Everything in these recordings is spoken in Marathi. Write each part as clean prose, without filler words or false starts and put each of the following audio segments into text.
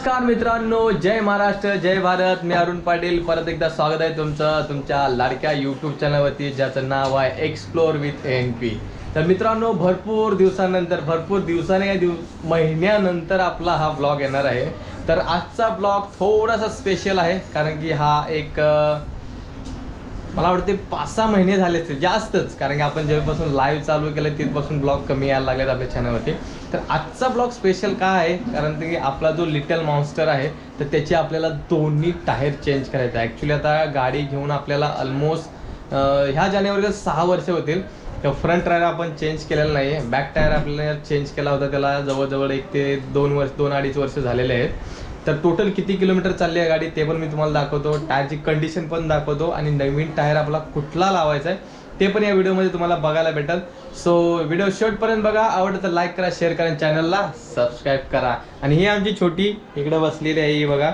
नमस्कार मित्रांनो, जय महाराष्ट्र, जय भारत. मी अरुण पाटील. परत एकदा स्वागत आहे तुमचं तुमच्या लाडक्या यूट्यूब चॅनलवरती, ज्याचं नाव आहे एक्सप्लोर विथ ANP. तर मित्रांनो, भरपूर दिवसानंतर, महिन्यानंतर आपला हा ब्लॉग येणार आहे. तर आजचा ब्लॉग थोडासा स्पेशल आहे, कारण की हा एक मला वाटते 5-6 महिने झाले असतील, जास्तच. कारण की आपण जेव्हापासून लाईव्ह चालू केलं तिथपासून ब्लॉग कमी यायला लागलेत आपल्या चॅनलवरती. तर आजचा ब्लॉग स्पेशल का आहे, कारण की आपला जो लिटल मॉन्स्टर आहे तर त्याची आपल्याला दोन्ही टायर चेंज करायचं आहे. ॲक्च्युली आता गाडी घेऊन आपल्याला ऑलमोस्ट ह्या जानेवारीला 6 वर्ष होतील. तर फ्रंट टायर आपण चेंज केलेला नाही आहे. बॅक टायर आपल्याला चेंज केला होता, त्याला जवळजवळ 1 ते 2-2.5 वर्ष झालेले आहेत. तर टोटल किती किलोमीटर चालली आहे गाडी ते पण मी तुम्हाला दाखवतो, टायरची कंडिशन पण दाखवतो आणि नवीन टायर आपला कुठला लावायचा आहे ते पण या व्हिडिओमध्ये तुम्हाला बघायला भेटेल. सो व्हिडिओ शेवटपर्यंत बघा. आवडतं तर लाईक करा, शेअर करा, चॅनलला सबस्क्राईब करा. आणि ही आमची छोटी इकडे बसलेली आहे, ही बघा.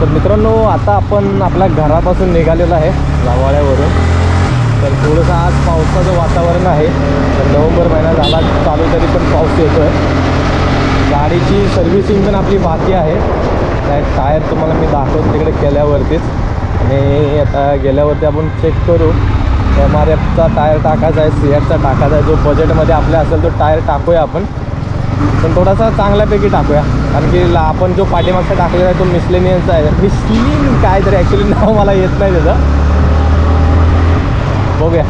तर मित्रांनो, आता आपण आपल्या घरापासून निघालेलो आहे लावाळ्यावरून. तर थोडंसं आज पावसाचं वातावरण आहे. तर नोव्हेंबर महिना झाला चालू तरी पण पाऊस येतो आहे. गाडीची सर्व्हिसिंग पण आपली बाकी आहे. टायर तुम्हाला मी दाखवतो तिकडे केल्यावरतीच. आणि आता गेल्यावरती आपण चेक करू. MRFचा टायर टाकायचा आहे, CRचा टाकायचा आहे. जो बजेटमध्ये आपल्या असेल तो टायर टाकूया आपण, पण थोडासा चांगल्यापैकी टाकूया. कारण की आपण जो पाठीमागचा टाकलेला आहे तो मिसलेनियनचा आहे. मिसलिन काय तरी ॲक्च्युली नाव मला येत नाही त्याचं, बघूया.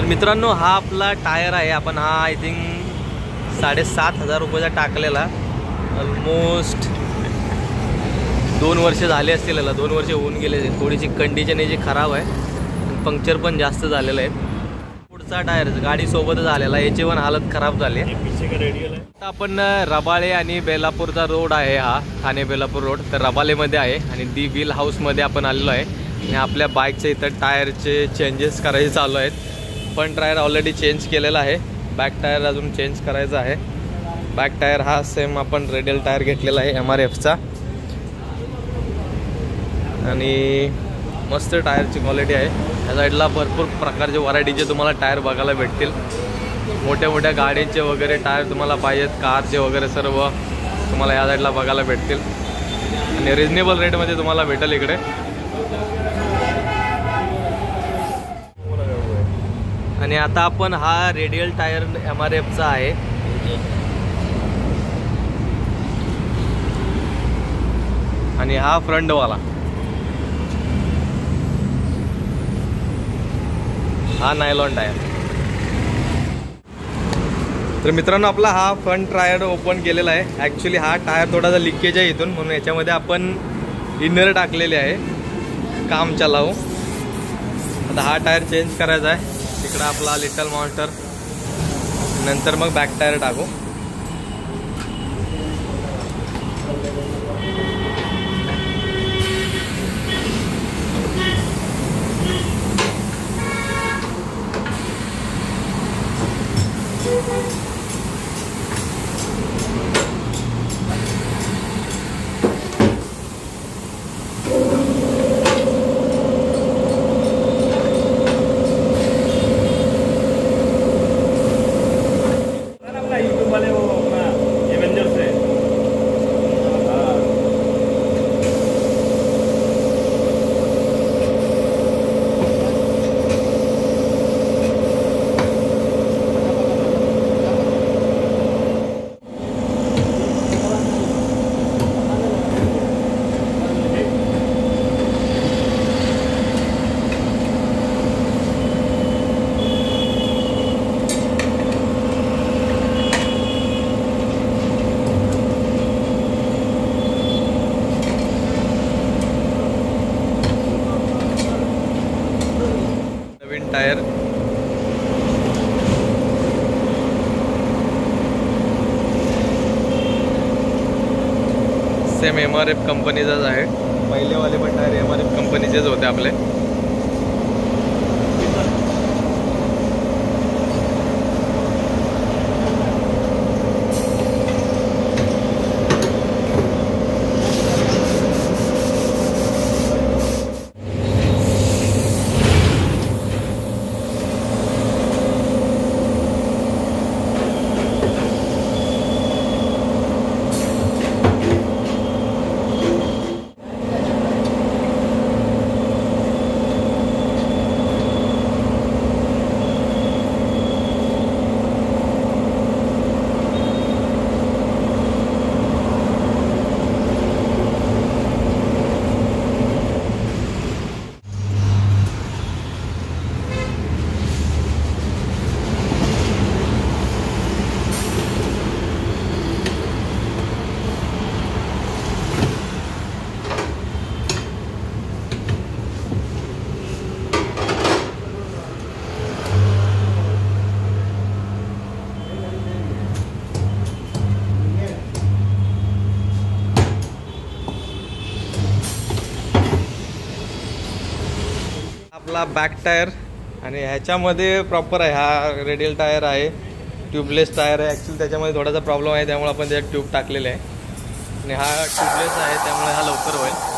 मित्रांनो, हा आपला टायर आहे. आपण हा आय थिंक 7,500 रुपयाचा टाकलेला. ऑलमोस्ट 2 वर्ष झाले असतील याला, 2 वर्ष होऊन गेले. थोडीशी कंडिशन याची खराब आहे, पंक्चर पण जास्त झालेलं आहे. पुढचा टायर गाडीसोबतच आलेला, याची पण हालत खराब झाली आहे. आता आपण रबाळे आणि बेलापूरचा रोड आहे हा, ठाणे बेलापूर रोड. तर रबालेमध्ये आहे आणि दी व्हील हाऊसमध्ये आपण आलेलो आहे. आणि आपल्या बाईकच्या इथं टायरचे चेंजेस करायचे चालू आहेत. फ्रंट टायर ऑलरेडी चेंज केलेला आहे, बॅक टायर अजून चेंज करायचा आहे. बॅक टायर हा सेम आपण रेडियल टायर घेतलेला आहे MRFचा. आणि मस्त टायरची क्वालिटी आहे. या साईडला भरपूर प्रकारचे व्हरायटीचे तुम्हाला टायर बघायला भेटतील. मोठ्या मोठ्या गाडीचे वगैरे टायर तुम्हाला पाहिजेत, कारचे वगैरे सर्व तुम्हाला या साईडला बघायला भेटतील. आणि रिजनेबल रेटमध्ये तुम्हाला भेटेल इकडे. आणि आता आपण हा रेडियल टायर MRFचा आहे. आणि हा फ्रंटवाला, हा नायलॉन टायर. तर मित्रांनो, आपला हा फ्रंट टायर ओपन केलेला आहे. ॲक्च्युली हा टायर थोडासा लिकेज आहे इथून, म्हणून याच्यामध्ये आपण इनर टाकलेले आहे काम चालावू. आता हा टायर चेंज करायचा आहे. तिकडं आपला लिटल मॉन्स्टर, नंतर मग बॅक टायर टाकू. टायर सेम MRF कंपनीचाच आहे. पहिलेवाले पण टायर MRF कंपनीचेच होते आपले. आपला बॅक टायर आणि ह्याच्यामध्ये प्रॉपर आहे, हा रेडियल टायर आहे, ट्यूबलेस टायर आहे. ॲक्च्युली त्याच्यामध्ये थोडासा प्रॉब्लेम आहे, त्यामुळे आपण त्याच्यात ट्यूब टाकलेले आहे आणि हा ट्यूबलेस आहे, त्यामुळे हा लवकर होईल.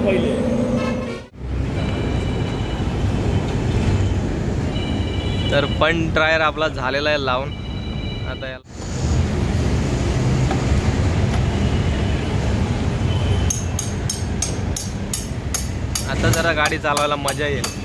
पहिले तर पण टायर आपला झालेला आहे लावून. आता याला आता जरा गाडी चालवायला मजा येईल.